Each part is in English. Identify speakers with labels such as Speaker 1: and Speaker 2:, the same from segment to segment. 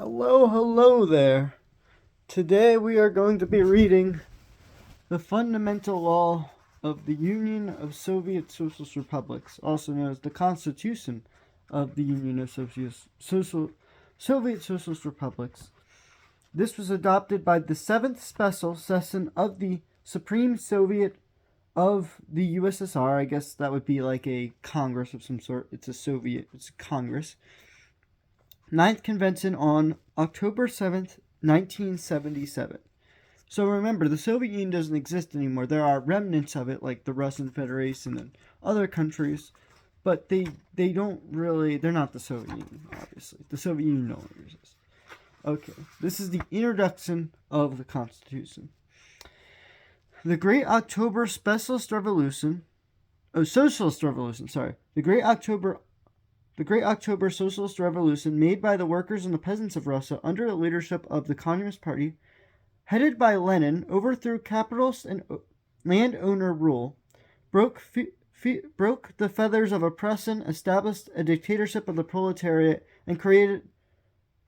Speaker 1: Hello there. Today we are going to be reading the fundamental law of the Union of Soviet Socialist Republics, also known as the Constitution of the Union of Soviet Socialist Republics. This was adopted by the 7th Special Session of the Supreme Soviet of the USSR. I guess that would be like a Congress of some sort. It's a Congress. Ninth Convention on October 7th, 1977. So remember, the Soviet Union doesn't exist anymore. There are remnants of it, like the Russian Federation and other countries, but they're not the Soviet Union, obviously. The Soviet Union no longer exists. Okay, this is the introduction of the Constitution. The Great October Socialist Revolution, The Great October Socialist Revolution, made by the workers and the peasants of Russia under the leadership of the Communist Party, headed by Lenin, overthrew capitalist and landowner rule, broke the feathers of oppression, established a dictatorship of the proletariat, and created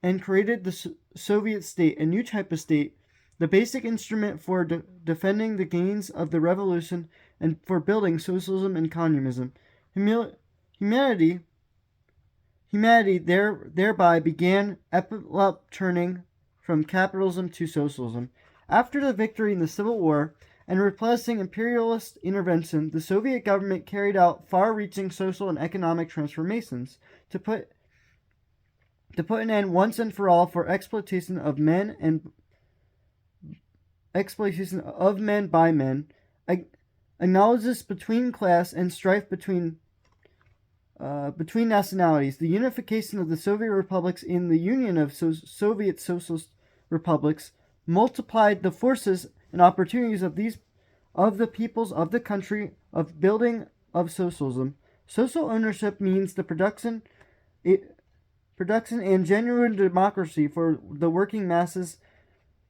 Speaker 1: the Soviet state, a new type of state, the basic instrument for defending the gains of the revolution and for building socialism and communism. Humanity thereby began turning from capitalism to socialism. After the victory in the Civil War and replacing imperialist intervention, the Soviet government carried out far-reaching social and economic transformations to put an end once and for all for exploitation of men by men, acknowledges between class and strife between nationalities, the unification of the Soviet republics in the Union of Soviet Socialist Republics, multiplied the forces and opportunities of the peoples of the country of building of socialism. Social ownership means the production and genuine democracy for the working masses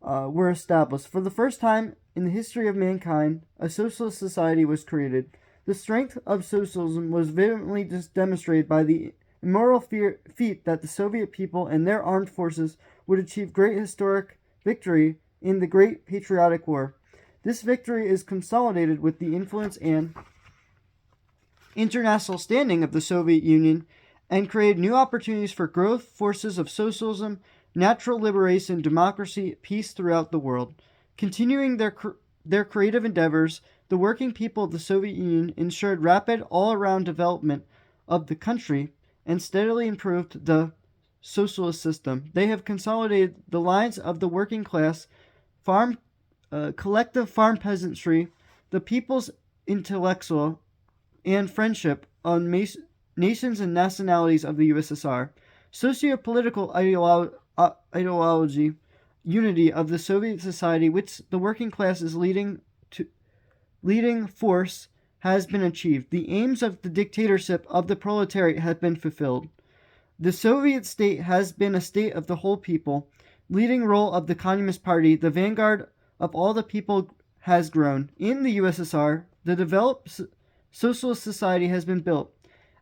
Speaker 1: were established. For the first time in the history of mankind, a socialist society was created. The strength of socialism was vividly demonstrated by the immoral feat that the Soviet people and their armed forces would achieve great historic victory in the Great Patriotic War. This victory is consolidated with the influence and international standing of the Soviet Union and created new opportunities for growth forces of socialism, natural liberation, democracy, peace throughout the world. Continuing their creative endeavors, the working people of the Soviet Union ensured rapid all-around development of the country and steadily improved the socialist system. They have consolidated the lines of the working class, collective farm peasantry, the people's intellectual, and friendship on nations and nationalities of the USSR. Socio-political ideology, unity of the Soviet society, which the working class is leading force, has been achieved. The aims of the dictatorship of the proletariat have been fulfilled. The Soviet state has been a state of the whole people. Leading role of the Communist Party, the vanguard of all the people, has grown. In the USSR, the developed socialist society has been built.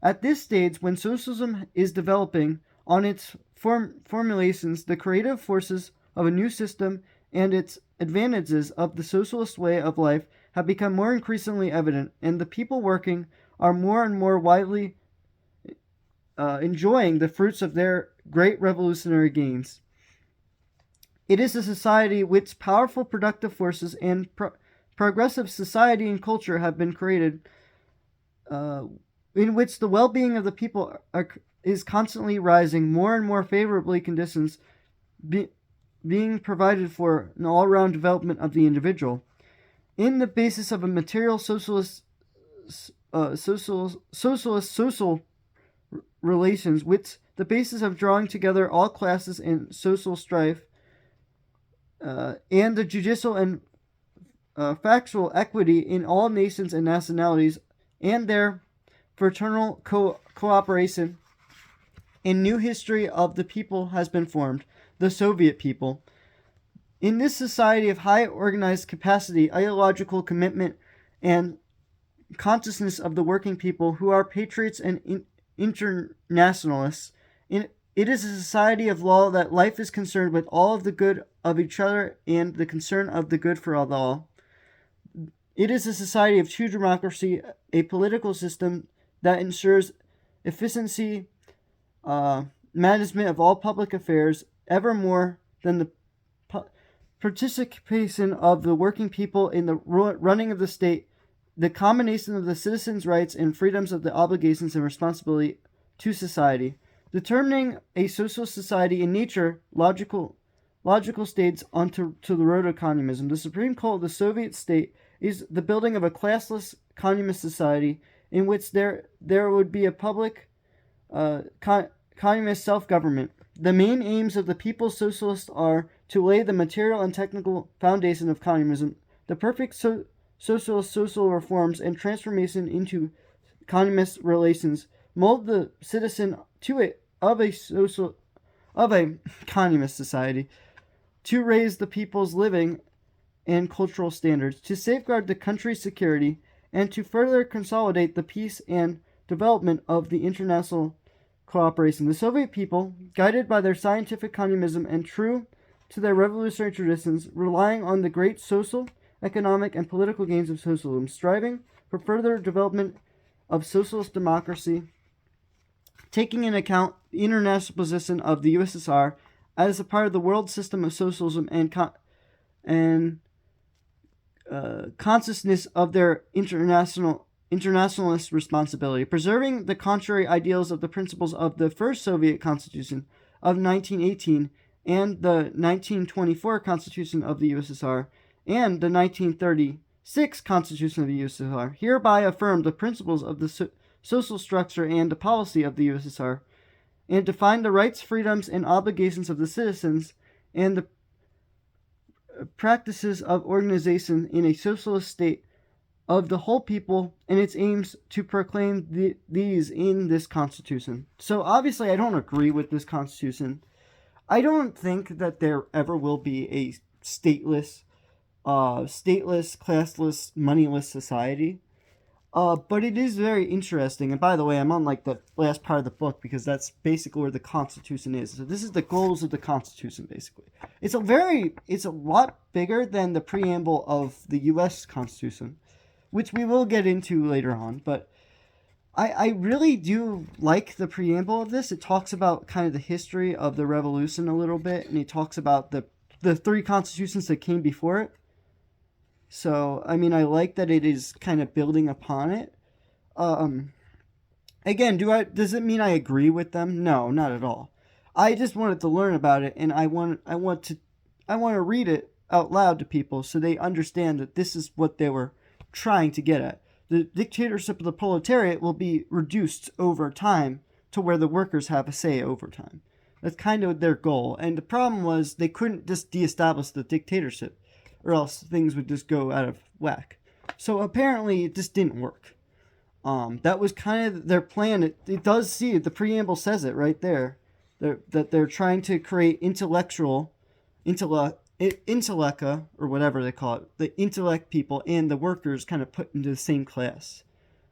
Speaker 1: At this stage, when socialism is developing on its formulations, the creative forces of a new system and its advantages of the socialist way of life have become more increasingly evident, and the people working are more and more widely enjoying the fruits of their great revolutionary gains. It is a society which powerful productive forces and progressive society and culture have been created, in which the well-being of the people is constantly rising, more and more favorably conditions being provided for an all-round development of the individual. In the basis of a material social relations, which the basis of drawing together all classes and social strife, and the judicial and factual equity in all nations and nationalities, and their fraternal cooperation, a new history of the people has been formed, the Soviet people. In this society of high organized capacity, ideological commitment, and consciousness of the working people who are patriots and internationalists, it It is a society of law that life is concerned with all of the good of each other and the concern of the good for all. It is a society of true democracy, a political system that ensures efficiency, management of all public affairs, ever more than the participation of the working people in the running of the state, the combination of the citizens' rights and freedoms of the obligations and responsibility to society. Determining a social society in nature, logical states onto the road of communism. The supreme goal of the Soviet state is the building of a classless communist society in which there would be a public communist self-government. The main aims of the People's Socialists are to lay the material and technical foundation of communism, the perfect social reforms and transformation into communist relations, mold the citizen of a communist society, to raise the people's living and cultural standards, to safeguard the country's security, and to further consolidate the peace and development of the international cooperation. The Soviet people, guided by their scientific communism and true to their revolutionary traditions, relying on the great social, economic, and political gains of socialism, striving for further development of socialist democracy, taking into account the international position of the USSR as a part of the world system of socialism and consciousness of their internationalist responsibility, preserving the contrary ideals of the principles of the first Soviet Constitution of 1918 and the 1924 Constitution of the USSR and the 1936 Constitution of the USSR, hereby affirm the principles of the social structure and the policy of the USSR, and define the rights, freedoms, and obligations of the citizens and the practices of organization in a socialist state of the whole people and its aims to proclaim these in this Constitution. So obviously I don't agree with this Constitution. I don't think that there ever will be a stateless, classless, moneyless society. But it is very interesting. And by the way, I'm on like the last part of the book because that's basically where the Constitution is. So this is the goals of the Constitution, basically. It's a lot bigger than the preamble of the U.S. Constitution, which we will get into later on. But I really do like the preamble of this. It talks about kind of the history of the revolution a little bit, and it talks about the three constitutions that came before it. So, I mean, I like that it is kind of building upon it. Again, does it mean I agree with them? No, not at all. I just wanted to learn about it, and I want to read it out loud to people so they understand that this is what they were trying to get at. The dictatorship of the proletariat will be reduced over time to where the workers have a say over time. That's kind of their goal. And the problem was they couldn't just de-establish the dictatorship, or else things would just go out of whack. So apparently it just didn't work. That was kind of their plan. It does see it. The preamble says it right there. That they're trying to create intellectuca, or whatever they call it, the intellect people and the workers kind of put into the same class.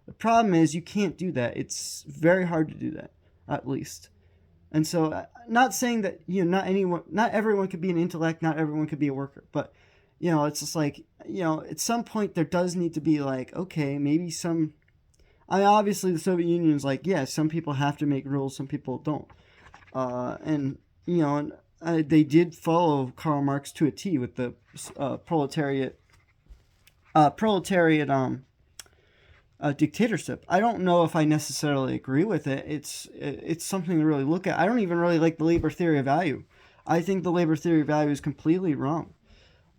Speaker 1: The problem is you can't do that. It's very hard to do that, at least. And so, not saying that not everyone could be an intellect, not everyone could be a worker, but it's just like, at some point there does need to be like, okay, maybe obviously the Soviet Union is like, yeah, some people have to make rules, some people don't. They did follow Karl Marx to a T with the proletariat dictatorship. I don't know if I necessarily agree with it. It's something to really look at. I don't even really like the labor theory of value. I think the labor theory of value is completely wrong.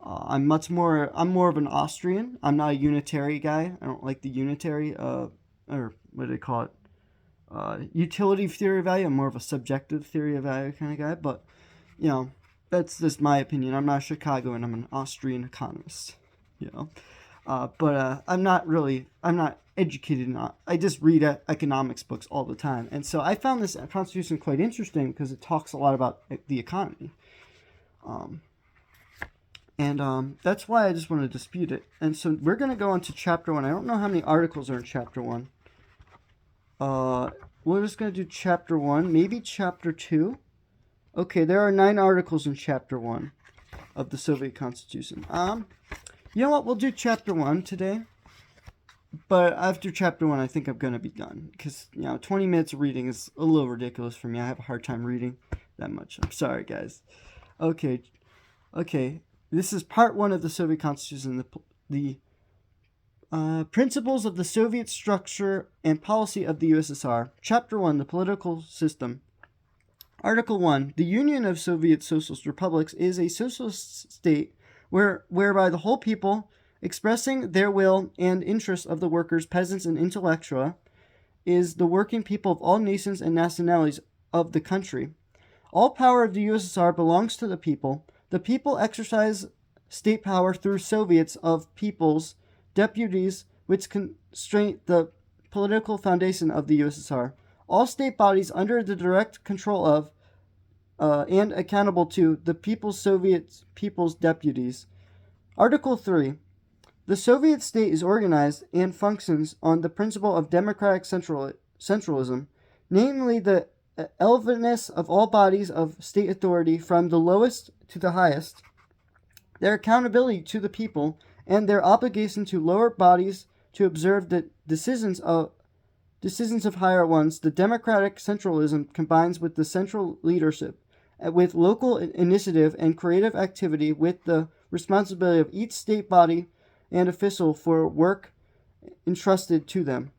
Speaker 1: I'm more of an Austrian. I'm not a unitary guy. I don't like the unitary, or what do they call it? Utility theory of value. I'm more of a subjective theory of value kind of guy. But, that's just my opinion. I'm not a Chicagoan. I'm an Austrian economist, But I'm not educated in. I just read economics books all the time. And so I found this Constitution quite interesting because it talks a lot about the economy. That's why I just want to dispute it. And so we're going to go into Chapter 1. I don't know how many articles are in Chapter 1. we're just going to do chapter 1, maybe chapter 2. Okay, there are 9 articles in chapter 1 of the Soviet Constitution. You know what? We'll do chapter 1 today. But after chapter 1, I think I'm going to be done. Because, 20 minutes of reading is a little ridiculous for me. I have a hard time reading that much. I'm sorry, guys. Okay. This is part 1 of the Soviet Constitution. The Principles of the Soviet Structure and Policy of the USSR. Chapter 1, the Political System. Article 1. The Union of Soviet Socialist Republics is a socialist state whereby the whole people, expressing their will and interests of the workers, peasants, and intellectua, is the working people of all nations and nationalities of the country. All power of the USSR belongs to the people. The people exercise state power through Soviets of people's deputies, which constrain the political foundation of the USSR. All state bodies under the direct control of and accountable to the People's Soviet People's Deputies. Article 3. The Soviet state is organized and functions on the principle of democratic centralism, namely the elevatedness of all bodies of state authority from the lowest to the highest, their accountability to the people, and their obligation to lower bodies to observe the decisions of higher ones. The democratic centralism combines with the central leadership, with local initiative and creative activity, with the responsibility of each state body and official for work entrusted to them.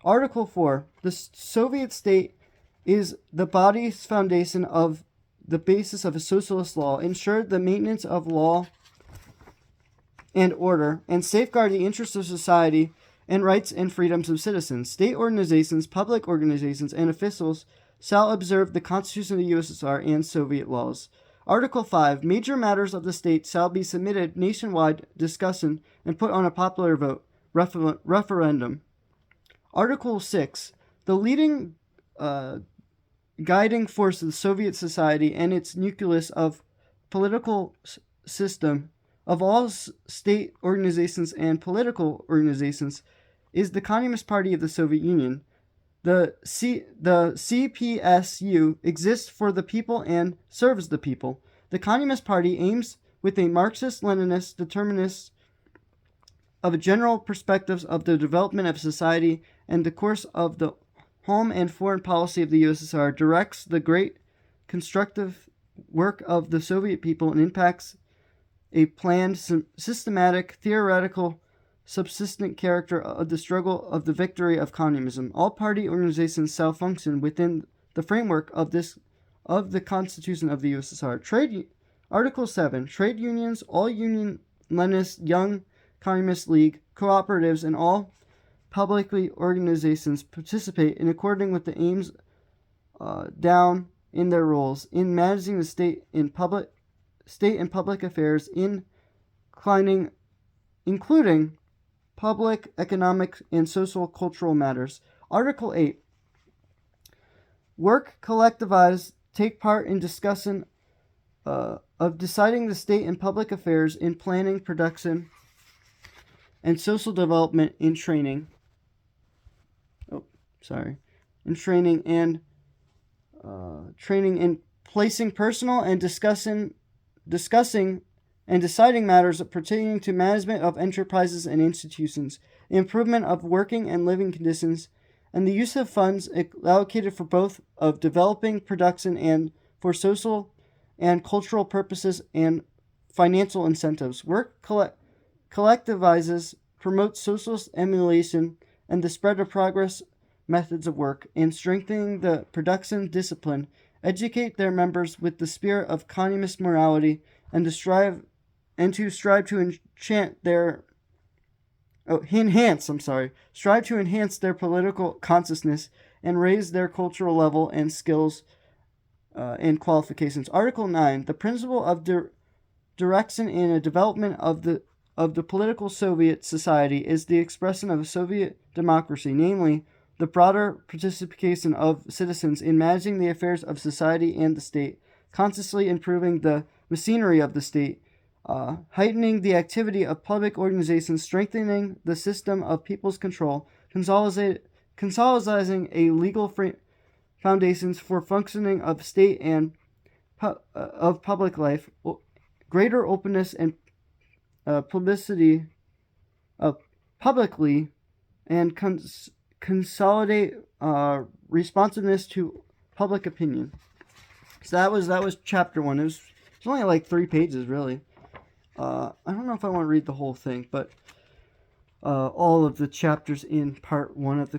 Speaker 1: Article 4. The Soviet state is the body's foundation of the basis of a socialist law, ensure the maintenance of law and order, and safeguard the interests of society and rights and freedoms of citizens. State organizations, public organizations, and officials shall observe the Constitution of the USSR and Soviet laws. Article 5. Major matters of the state shall be submitted nationwide discussion and put on a popular vote, referendum. Article 6. The leading guiding force of the Soviet society and its nucleus of political system of all state organizations and political organizations is the Communist Party of the Soviet Union. The CPSU exists for the people and serves the people. The Communist Party aims with a Marxist-Leninist determinist of general perspectives of the development of society and the course of the home and foreign policy of the USSR, directs the great constructive work of the Soviet people, and impacts a planned, systematic, theoretical, subsistent character of the struggle of the victory of communism. All party organizations shall function within the framework of the Constitution of the USSR. Article 7. Trade unions, all Union Leninist, Young Communist League, cooperatives, and all publicly organizations participate in according with the aims down in their roles in managing the state and public affairs, including public, economic, and social cultural matters. Article 8. Work collectivized, take part in discussion of deciding the state and public affairs in planning, production, and social development in training. In training and placing personal and discussing and deciding matters pertaining to management of enterprises and institutions, improvement of working and living conditions, and the use of funds allocated for both of developing production and for social and cultural purposes and financial incentives. Work collectivizes, promotes socialist emulation and the spread of progress methods of work, and strengthening the production discipline, educate their members with the spirit of communist morality, and to strive to enhance their political consciousness and raise their cultural level and skills and qualifications. Article 9. The principle of direction and a development of the political Soviet society is the expression of a Soviet democracy, namely the broader participation of citizens in managing the affairs of society and the state, consciously improving the machinery of the state, heightening the activity of public organizations, strengthening the system of people's control, consolidating a legal foundations for functioning of state and of public life, greater openness and publicity publicly, and consolidate responsiveness to public opinion. So that was chapter 1. It's only like 3 pages, really. I don't know if I want to read the whole thing, but all of the chapters in part 1 of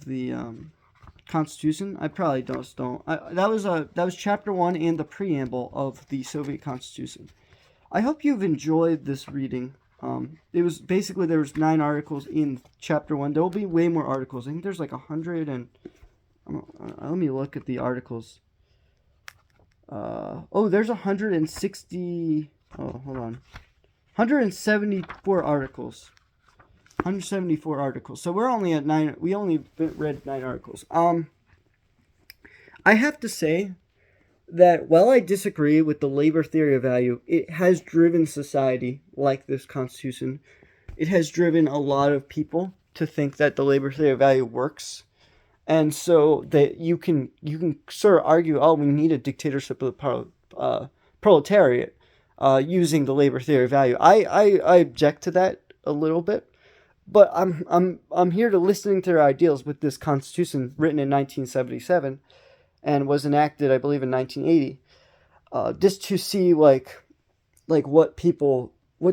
Speaker 1: the Constitution. I probably don't. That was chapter 1 and the preamble of the Soviet Constitution. I hope you've enjoyed this reading. It was basically, there was 9 articles in chapter 1. There will be way more articles. I think there's like 100 and let me look at the articles. There's 160. Oh, hold on. 174 articles. 174 articles. So we're only at 9. We only read 9 articles. I have to say that while I disagree with the labor theory of value, it has driven society like this Constitution. It has driven a lot of people to think that the labor theory of value works. And so that you can sort of argue, oh, we need a dictatorship of the proletariat using the labor theory of value. I object to that a little bit, but I'm here to listening to their ideals with this Constitution written in 1977 and was enacted, I believe, in 1980, just to see like what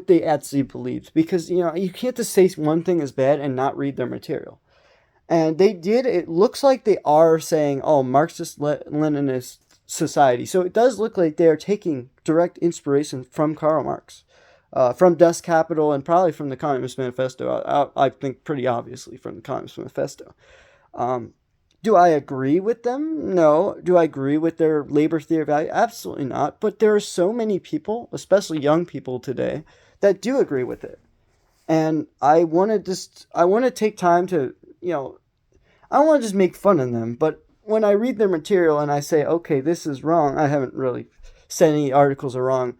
Speaker 1: they actually believed, because you can't just say one thing is bad and not read their material. And they did. It looks like they are saying, oh, Marxist-Leninist society. So it does look like they are taking direct inspiration from Karl Marx, from Das Kapital, and probably from the Communist Manifesto. I think pretty obviously from the Communist Manifesto. Do I agree with them? No. Do I agree with their labor theory of value? Absolutely not. But there are so many people, especially young people today, that do agree with it. And I want to take time to, I don't want to just make fun of them, but when I read their material and I say, okay, this is wrong, I haven't really said any articles are wrong,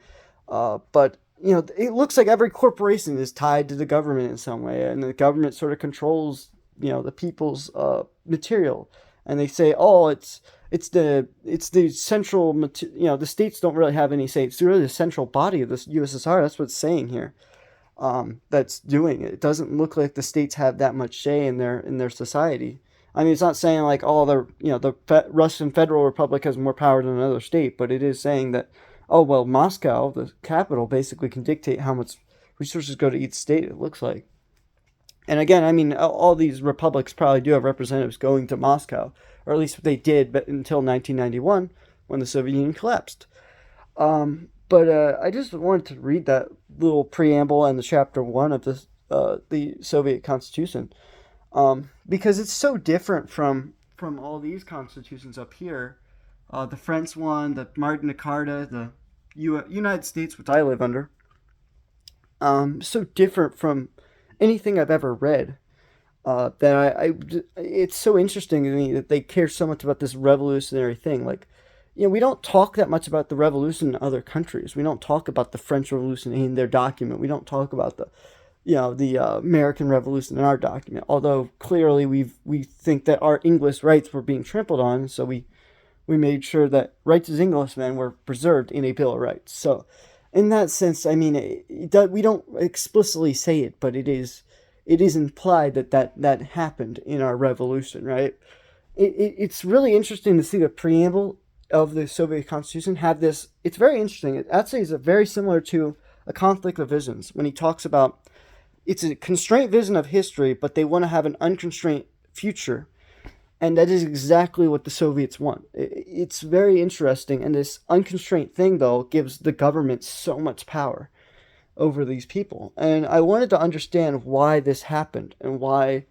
Speaker 1: but, it looks like every corporation is tied to the government in some way, and the government sort of controls, the people's material, and they say, oh, it's the central, the states don't really have any say. It's really the central body of this USSR. That's what it's saying here. That's doing it. It doesn't look like the states have that much say in their society. I mean, it's not saying like the Russian Federal Republic has more power than another state, but it is saying that, oh well, Moscow, the capital, basically can dictate how much resources go to each state. It looks like. And again, I mean, all these republics probably do have representatives going to Moscow, or at least they did, but until 1991 when the Soviet Union collapsed. But I just wanted to read that little preamble and the chapter 1 of the Soviet Constitution, because it's so different from all these constitutions up here, the French one, the Magna Carta, the United States, which I live under. So different from anything I've ever read. That it's so interesting to me that they care so much about this revolutionary thing, like. We don't talk that much about the revolution in other countries. We don't talk about the French Revolution in their document. We don't talk about the American Revolution in our document. Although clearly we think that our English rights were being trampled on, so we made sure that rights as Englishmen were preserved in a Bill of Rights. So, in that sense, I mean, we don't explicitly say it, but it is implied that happened in our revolution, right? It's really interesting to see the preamble of the Soviet Constitution have this. It's very interesting. It actually is very similar to A Conflict of Visions, when he talks about it's a constrained vision of history, but they want to have an unconstrained future. And that is exactly what the Soviets want. It's very interesting. And this unconstrained thing, though, gives the government so much power over these people. And I wanted to understand why this happened, and why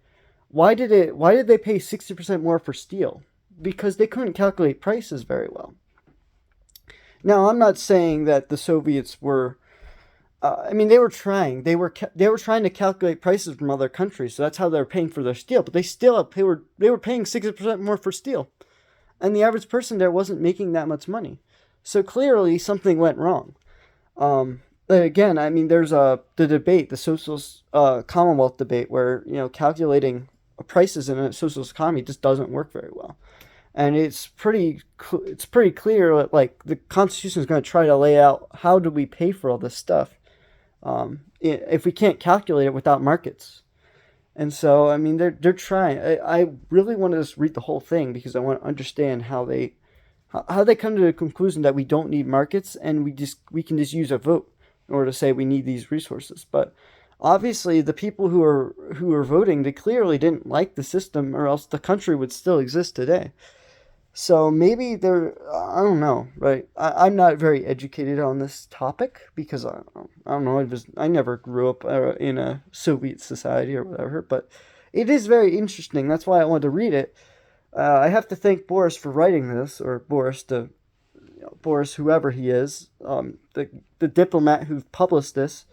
Speaker 1: did they pay 60% more for steel? Because they couldn't calculate prices very well. Now, I'm not saying that the Soviets were. They were trying. They were trying to calculate prices from other countries, so that's how they were paying for their steel. But they were paying 60% more for steel, and the average person there wasn't making that much money. So clearly, something went wrong. Again, I mean, there's the debate, the socialist Commonwealth debate, where calculating prices in a socialist economy just doesn't work very well. And it's pretty clear that like the Constitution is going to try to lay out how do we pay for all this stuff if we can't calculate it without markets. And so, I mean, they're trying. I really want to just read the whole thing because I want to understand how they come to the conclusion that we don't need markets and we can just use a vote in order to say we need these resources. But obviously, the people who are voting, they clearly didn't like the system, or else the country would still exist today. So maybe I don't know, right? I'm not very educated on this topic because I don't know, I never grew up in a Soviet society or whatever, but it is very interesting. That's why I wanted to read it. I have to thank Boris for writing this, or Boris, whoever he is, the diplomat who published this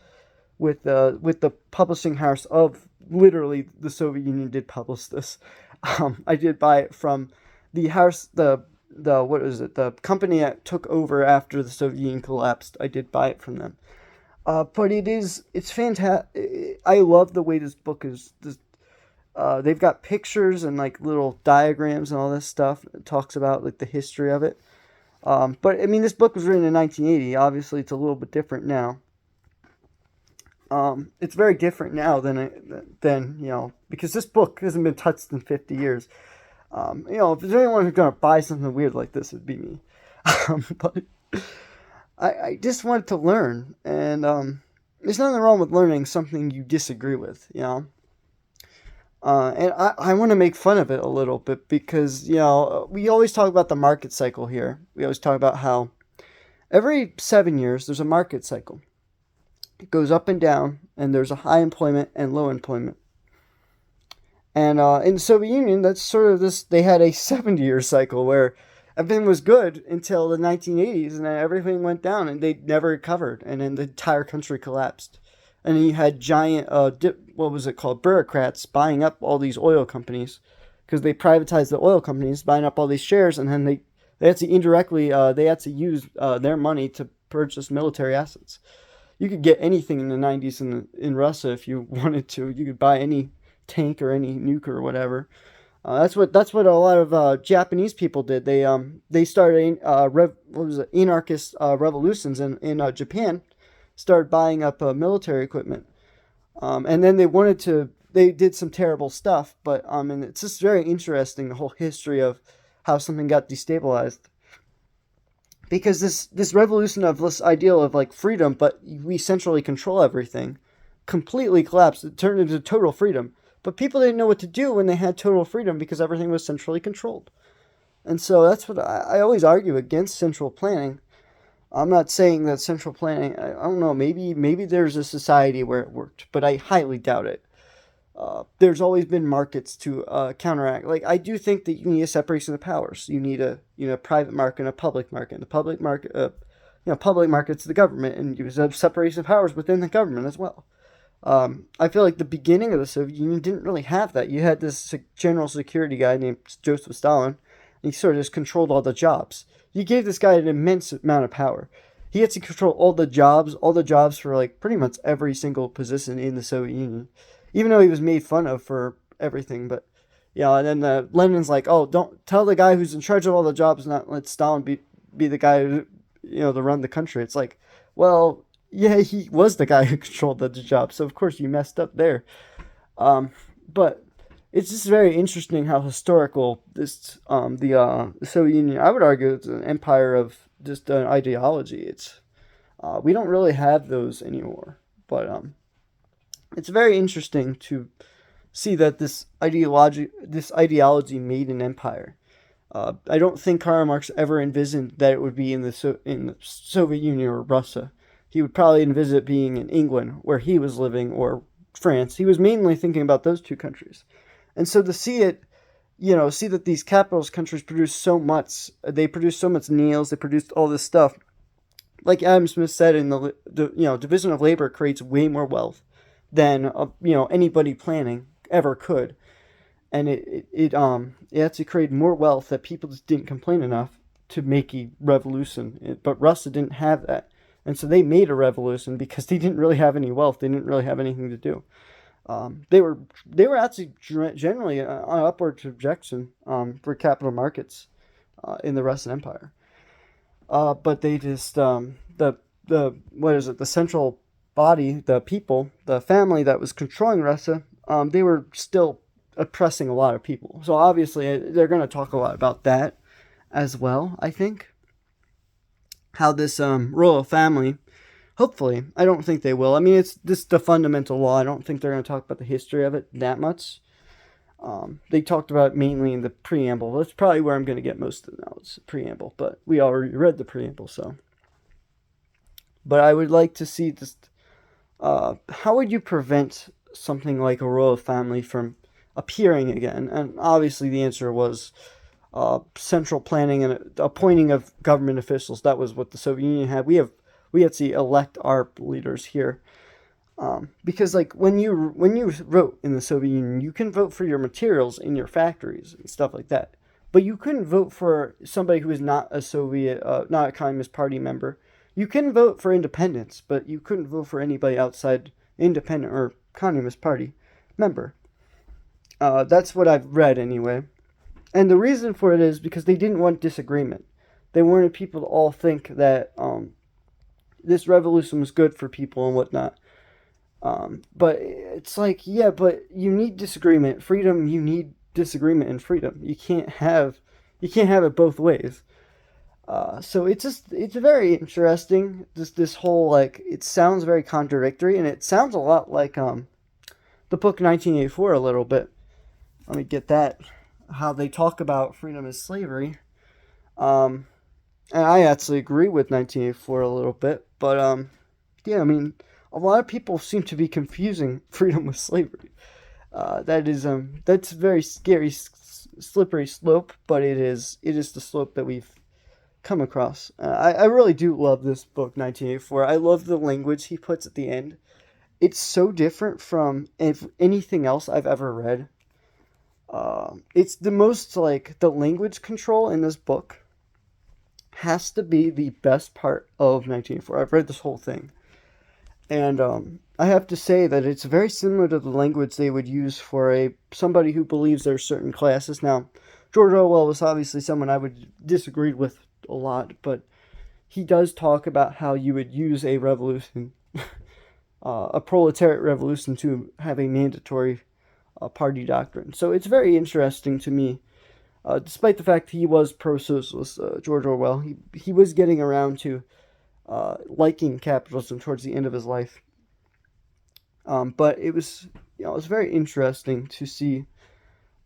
Speaker 1: with the publishing house of literally the Soviet Union did publish this. I did buy it from the house, the what is it? The company that took over after the Soviet Union collapsed. I did buy it from them. But it's fantastic. I love the way this book is. They've got pictures and like little diagrams and all this stuff. It talks about like the history of it. But I mean, this book was written in 1980. Obviously, it's a little bit different now. It's very different now than because this book hasn't been touched in 50 years. If there's anyone who's gonna buy something weird like this, it'd be me. But I just wanted to learn, and there's nothing wrong with learning something you disagree with, And I want to make fun of it a little bit because, we always talk about the market cycle here. We always talk about how every 7 years there's a market cycle. It goes up and down, and there's a high employment and low employment. And in the Soviet Union, that's sort of this, they had a 70-year cycle where everything was good until the 1980s, and then everything went down, and they never recovered, and then the entire country collapsed. And then you had giant, bureaucrats buying up all these oil companies, because they privatized the oil companies, buying up all these shares, and then they had to indirectly, they had to use their money to purchase military assets. You could get anything in the 90s in Russia if you wanted to. You could buy any tank or any nuke or whatever. That's what a lot of Japanese people did. They started anarchist revolutions in Japan, started buying up military equipment, and then they did some terrible stuff. But and it's just very interesting, the whole history of how something got destabilized. Because this revolution of this ideal of like freedom, but we centrally control everything, completely collapsed. It turned into total freedom. But people didn't know what to do when they had total freedom because everything was centrally controlled. And so that's what I always argue against central planning. I'm not saying that central planning, I don't know, maybe there's a society where it worked, but I highly doubt it. There's always been markets to counteract. Like, I do think that you need a separation of powers. You need a private market and a public market. And the public market, public market's the government, and you have separation of powers within the government as well. I feel like the beginning of the Soviet Union didn't really have that. You had this general security guy named Joseph Stalin, and he sort of just controlled all the jobs. You gave this guy an immense amount of power. He had to control all the jobs for like pretty much every single position in the Soviet Union, even though he was made fun of for everything. But and then Lenin's like, oh, don't tell the guy who's in charge of all the jobs not let Stalin be the guy who, to run the country. It's like, well, yeah, he was the guy who controlled the job, so of course you messed up there. But it's just very interesting how historical this the Soviet Union. I would argue it's an empire of just an ideology. It's we don't really have those anymore, but it's very interesting to see that this ideology made an empire. I don't think Karl Marx ever envisioned that it would be in the Soviet Union or Russia. He would probably envision it being in England, where he was living, or France. He was mainly thinking about those two countries. And so to see it, see that these capitalist countries produce so much, they produce so much meals, they produced all this stuff. Like Adam Smith said, in the division of labor creates way more wealth than anybody planning ever could. And it actually created more wealth that people just didn't complain enough to make a revolution. But Russia didn't have that. And so they made a revolution because they didn't really have any wealth. They didn't really have anything to do. They were actually generally on upward trajectory for capital markets in the Russian Empire. But they just the what is it? The central body, the people, the family that was controlling Russia, they were still oppressing a lot of people. So obviously they're going to talk a lot about that as well. I think how this royal family. Hopefully, I don't think they will. I mean, it's just the fundamental law. I don't think they're going to talk about the history of it that much. They talked about it mainly in the preamble. That's probably where I'm going to get most of the knowledge, the preamble. But we already read the preamble, so. But I would like to see just how would you prevent something like a royal family from appearing again? And obviously, the answer was central planning and appointing of government officials. That was what the Soviet Union had. We had to elect our leaders here. Because like when you wrote in the Soviet Union, you can vote for your materials in your factories and stuff like that, but you couldn't vote for somebody who is not a Soviet, not a Communist Party member. You can vote for independence, but you couldn't vote for anybody outside independent or Communist Party member. That's what I've read anyway, and the reason for it is because they didn't want disagreement. They wanted people to all think that this revolution was good for people and whatnot. But it's like, yeah, but you need disagreement, freedom. You need disagreement and freedom. You can't have it both ways. So it's very interesting. This whole like it sounds very contradictory, and it sounds a lot like the book 1984 a little bit. Let me get that. How they talk about freedom as slavery. And I actually agree with 1984 a little bit, but yeah, I mean a lot of people seem to be confusing freedom with slavery. That's a very scary, slippery slope, but it is the slope that we've come across. I really do love this book, 1984. I love the language he puts at the end. It's so different from anything else I've ever read. It's the most like the language control in this book has to be the best part of 1984. I've read this whole thing. And I have to say that it's very similar to the language they would use for somebody who believes there are certain classes. Now, George Orwell was obviously someone I would disagree with a lot, but he does talk about how you would use a revolution, a proletariat revolution, to have a mandatory party doctrine. So it's very interesting to me, despite the fact he was pro-socialist, George Orwell, he was getting around to liking capitalism towards the end of his life. But it was very interesting to see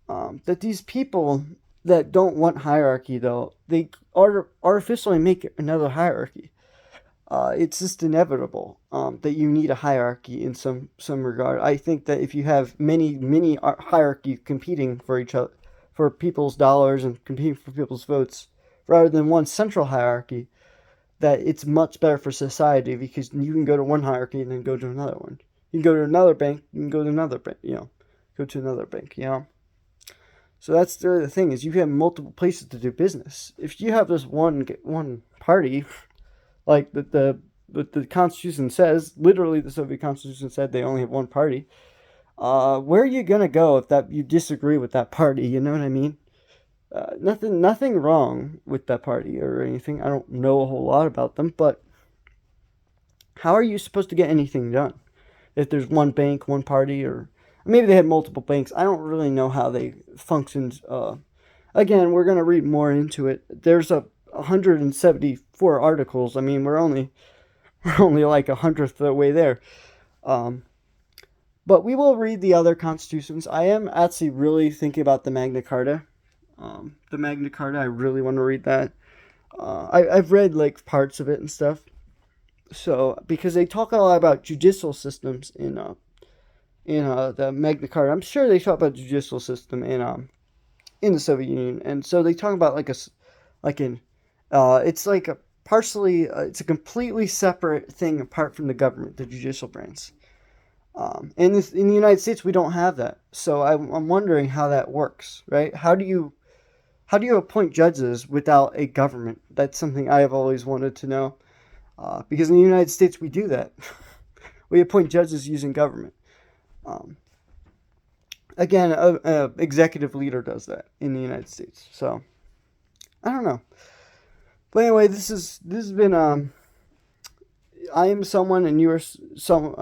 Speaker 1: that these people that don't want hierarchy, though, they artificially make another hierarchy. It's just inevitable that you need a hierarchy in some regard. I think that if you have many hierarchy competing for each other, for people's dollars and competing for people's votes, rather than one central hierarchy, that it's much better for society because you can go to one hierarchy and then go to another one. You can go to another bank, you can go to another bank, go to another bank, So that's the thing is you have multiple places to do business. If you have this one party, like the Constitution says, literally the Soviet Constitution said they only have one party. Where are you gonna go if you disagree with that party? You know what I mean? Nothing wrong with that party or anything. I don't know a whole lot about them, but how are you supposed to get anything done if there's one bank, one party, or maybe they had multiple banks? I don't really know how they functioned. Again, we're gonna read more into it. There's 174 articles. I mean, we're only like 100th of the way there. But we will read the other constitutions. I am actually really thinking about the Magna Carta. The Magna Carta, I really want to read that. I've read like parts of it and stuff. So because they talk a lot about judicial systems in the Magna Carta. I'm sure they talk about judicial system in the Soviet Union, and so they talk about it's like a partially it's a completely separate thing apart from the government, the judicial branch. In the United States, we don't have that. So I'm wondering how that works, right? How do you appoint judges without a government? That's something I have always wanted to know. Because in the United States, we do that. We appoint judges using government. Again, a executive leader does that in the United States. So I don't know. But anyway, this has been I am someone and you are some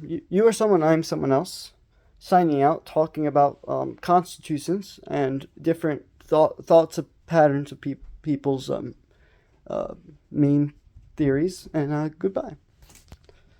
Speaker 1: you are someone, I am someone else, signing out, talking about constitutions and different thoughts of patterns of people's uh, main theories, and goodbye.